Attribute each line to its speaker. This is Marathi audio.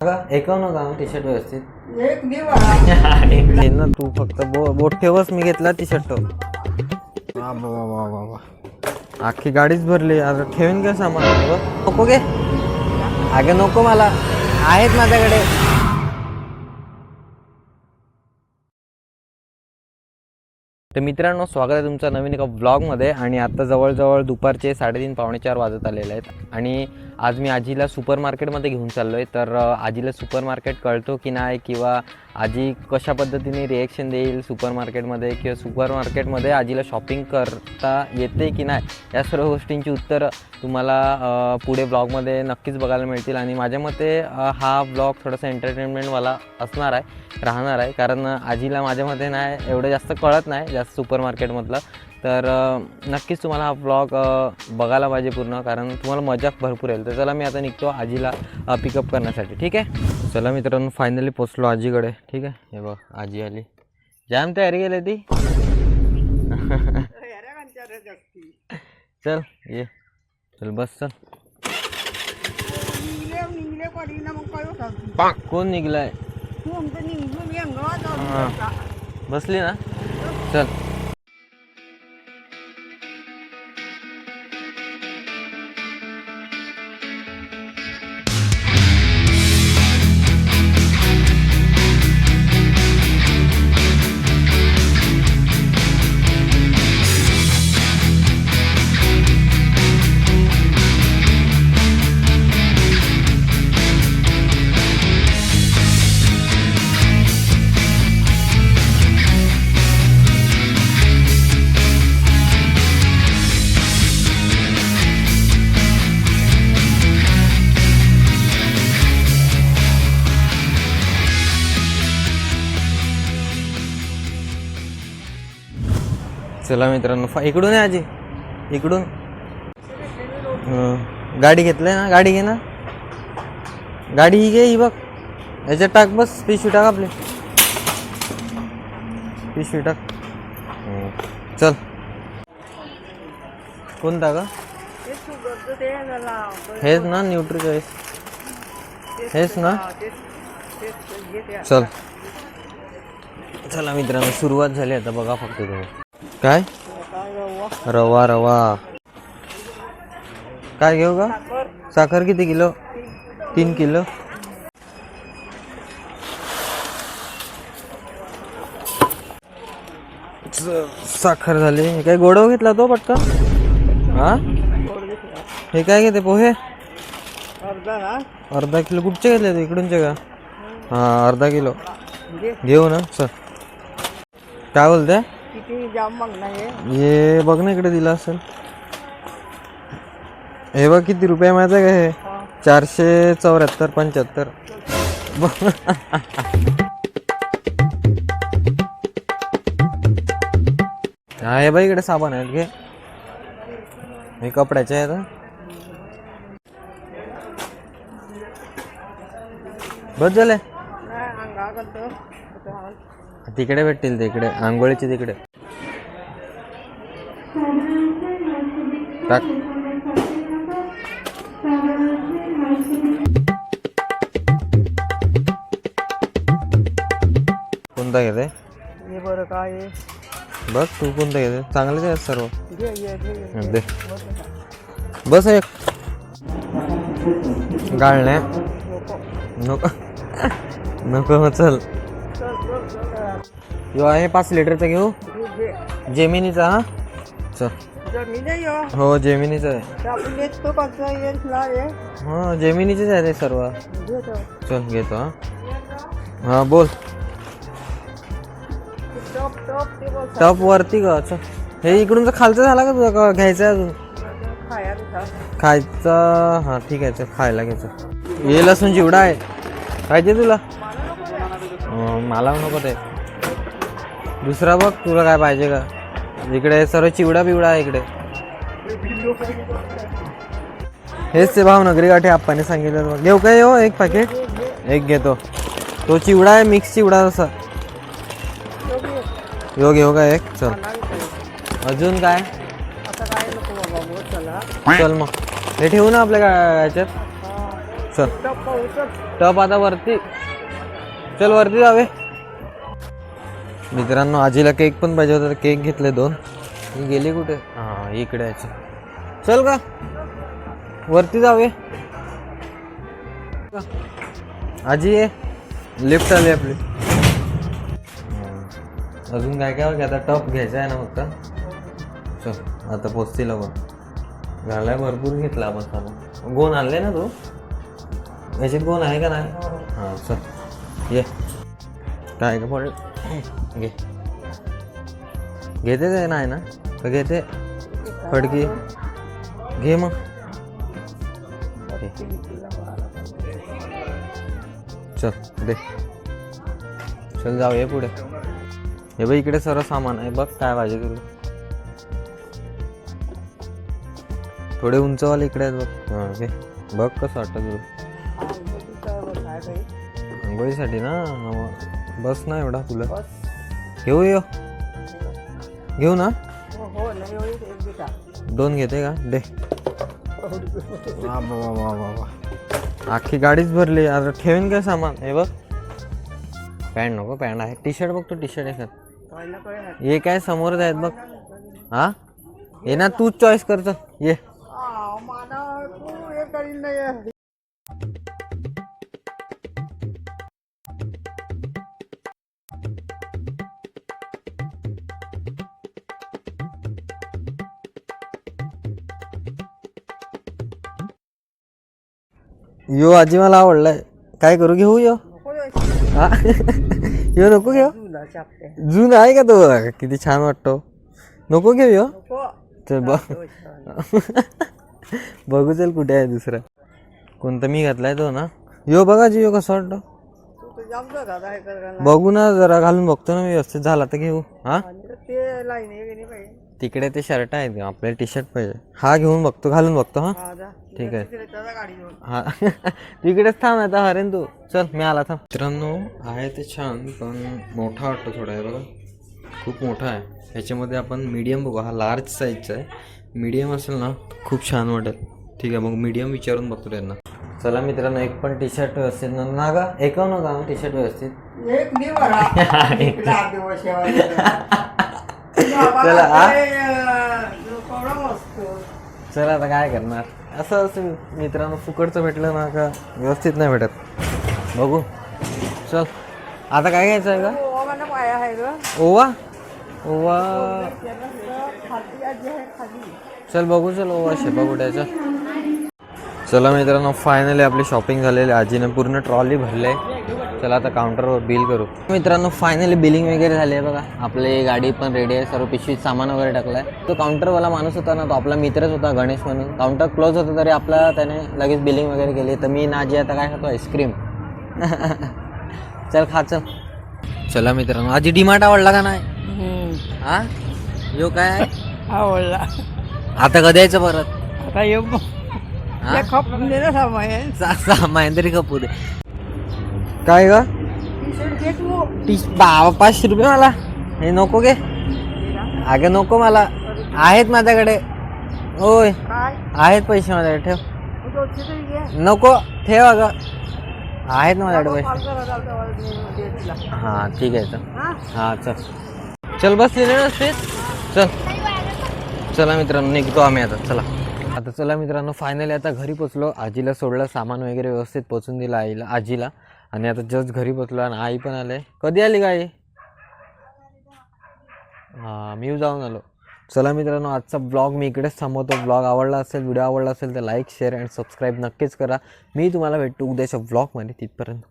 Speaker 1: एकवण का टी शर्ट व्यवस्थित
Speaker 2: एक
Speaker 1: ना तू फक्त बोट ठेवस मी घेतला टी शर्ट अख्खी गाडीच भरली आता ठेवीन का सामान नको गे अगं नको मला आहेत माझ्याकडे. तर मित्रांनो स्वागत आहे तुमचं नवीन एका ब्लॉगमध्ये. आणि आता जवळजवळ दुपारचे 3:30 पावणे 4 वाजत आलेले आहेत आणि आज मी आजीला सुपर मार्केटमध्ये घेऊन चाललो आहे. तर आजीला सुपर मार्केट कळतो की नाही किंवा आजी कशा पद्धतीने रिॲक्शन देईल सुपर मार्केटमध्ये किंवा सुपर मार्केटमध्ये आजीला शॉपिंग करता येते की नाही या सर्व गोष्टींची उत्तरं तुम्हाला पुढे ब्लॉगमध्ये नक्कीच बघायला मिळतील. आणि माझ्या मते हा ब्लॉग थोडासा एंटरटेनमेंटवाला राहणार आहे कारण आजीला माझ्या मते नाही एवढं जास्त कळत नाही जास्त सुपर मार्केटमधलं. तर नक्कीच तुम्हाला हा ब्लॉग बघायला पाहिजे पूर्ण कारण तुम्हाला मजा भरपूर येईल. तर चला मी आता निघतो आजीला पिकअप करण्यासाठी. ठीक आहे चला मित्रांनो फायनली पोचलो आजीकडे. ठीक आहे हे बघ आजी आली जाम तयारी केली ती चल ये चल बस चल. कोण निघलाय बसली ना चल. चला मित्रांनो इकडून आहे आजी इकडून गाडी घेतलंय ना गाडी घे ना गाडी ही घे ही बघ याच्यात टाक बस पिशवी टाक आपली पिशवी टाक चल. कोणता का हेच ना न्यूट्री चॉईस हेच ना चल. चला मित्रांनो सुरुवात झाली आता बघा फक्त तुम्ही काय रवा रवा काय घेऊ का साखर किती किलो 3 किलो. साखर झाली. काय गोडव घेतला तो पटकन हा हे काय घेते पोहे अर्धा किलो कुठचे घेतले ते इकडूनचे का हा अर्धा किलो घेऊ ना चल. काय बोलते हे बघ ना इकडे दिला असेल हे बघ किती रुपये माहिती आहे का हे 474.75 हा हे बघ इकडे साबण आहेत घे हे कपड्याचे आहेत बस झाले तिकडे भेटतील ते इकडे आंघोळीचे तिकडे टाक. कोणता घेते बघ तू कोणता घेते चांगलेच आहेत सर्व दे बस एक गाळणे नको नको चल. यो आहे 5 लिटरचा घेऊ जेमिनीचा हा चल. हो जेमिनीचा आहे हो जेमिनीचेच आहे ते सर्व चल घेतो हा हा बोल टॉप वरती का चल. हे इकडूनच खालचं झाला का तुझा का घ्यायचं अजून खायचा हा ठीक आहे चल खायला घ्यायचं. हे लसूण चिवडा आहे पाहिजे तुला मला नको ते दुसरा बघ तुला काय पाहिजे का इकडे सर्व चिवडा बिवडा आहे इकडे हेच ते भावनगरी गाठी आप्पाने सांगितलं घेऊ काय हो एक पॅकेट एक घेतो तो चिवडा आहे मिक्स चिवडा तसा यो घेऊ का एक चल. अजून काय चल मग हे ठेवू ना आपल्या याच्यात चल टप आता वरती, चल वरती जावे. मित्रांनो आजीला केक पण पाहिजे होता, केक घेतले 2. ही गेली कुठे? हां इकडे यायचं. चल का वरती जावे. आजी ये, लिफ्ट आली आपली. अजून काय काय आता टप घ्यायचा आहे ना फक्त. चल आता पोचतील आपण. घालाय भरपूर घेतला आपण सामान. गोन आणले ना तू? याच्यात गोन आहे का नाही? हां चल ये. काय का पड घे, घेते ते नाही ना तर घेते फडकी घे मग. चल दे, चल जाऊ ये पुढे. हे बघ इकडे सर्व सामान आहे बघ, काय पाहिजे तुला. थोडे उंचवाले इकडे आहेत बघ. हां घे, बघ कसं वाटतं तुला. आंघोळीसाठी ना, बस ना एवढा तुला. घेऊ ये, घेऊ ना. 2 घेते का दे. वा वा वा वा वा, अख्खी गाडीच भरली. आता ठेवीन काय सामान. हे बघ पॅन्ट नको, पॅन्ट आहे. टी शर्ट बघतो, टी शर्ट आहे सर. हे काय समोरच आहेत बघ. हा ये ना, तूच चॉईस करतो ये. यो आजी मला आवडलाय. काय करू, घेऊ यो? हा यो नको घेऊ. जून आहे का तो? किती छान वाटतो. नको घेऊ यो. चल बघ बघू चल कुठे आहे दुसरा. कोणता मी घातलाय तो ना. यो बघा जी, यो कसं वाटतो बघू ना जरा. घालून बघतो ना मी, व्यवस्थित झाला तर घेऊ. हा तिकडे ते शर्ट आहेत का, आपल्याला टी शर्ट पाहिजे. हा घेऊन बघतो, घालून बघतो. हा ठीक आहे. हा तिकडेच थांब आता हरेन तू. चल मी आला थांब. मित्रांनो आहे ते छान, पण मोठा वाटतो थोडा. आहे बघा खूप मोठा आहे. ह्याच्यामध्ये आपण मीडियम बघू. हा लार्ज साईजचा आहे. मीडियम असेल ना खूप छान वाटेल. ठीक आहे मग मीडियम विचारून बघतो त्यांना. चला मित्रांनो, एक पण टी शर्ट व्यवस्थित ना गा, एकव नका टी शर्ट व्यवस्थित. चला चला आता काय करणार. असं असं मित्रांनो, फुकटचं भेटलं ना का व्यवस्थित नाही भेटत. बघू चल आता काय घ्यायचं आहे का? ओवा ओवा चल बघू. चल ओवा शेपा कुठायचा. चला मित्रांनो, फायनली आपली शॉपिंग झालेली. आजीने पूर्ण ट्रॉली भरले. चला आता काउंटरवर बिल करू. मित्रांनो फायनली बिलिंग वगैरे झाली आहे बघा. आपली गाडी पण रेडी आहे. सर्व पिशवीत सामान वगैरे टाकलं आहे. तो काउंटरवाला माणूस होता ना, तो आपला मित्रच होता गणेश म्हणून. काउंटर क्लोज होता तरी आपला त्याने लगेच बिलिंग वगैरे केली. तर मी ना आजी आता काय खातो, आईस्क्रीम. चल खा चल. चला मित्रांनो, आजी डीमार्ट आवडला का नाही? हा यो काय
Speaker 2: आवडला.
Speaker 1: आता कधी यायचं परत?
Speaker 2: आता येऊ
Speaker 1: सामान तरी खपू दे. काय ग? बाबा 500 रुपये मला. हे नको गे. अगं नको मला. आहेत माझ्याकडे. होय आहेत पैसे माझ्याकडे. ठेव. नको ठेव अगं, आहेत ना माझ्याकडे पैसे. हां ठीक आहे चल. हां चल चल बसलेले नसते. चल चला मित्रांनो, निघतो आम्ही आता. चला आता चला मित्रांनो, फायनली आता घरी पोचलो. आजीला सोडलं, सामान वगैरे व्यवस्थित पोचून दिलं आईला आजीला. आणि आता जस्ट घरी पोचलो आणि आई पण आले. कधी आली गाई? हां मी जाऊन आलो. चला मित्रांनो, आजचा ब्लॉग मी इकडेच थांबवतो. ब्लॉग आवडला असेल, व्हिडिओ आवडला असेल तर लाईक शेअर अँड सबस्क्राईब नक्कीच करा. मी तुम्हाला भेटतो उद्याच्या ब्लॉगमध्ये. तिथपर्यंत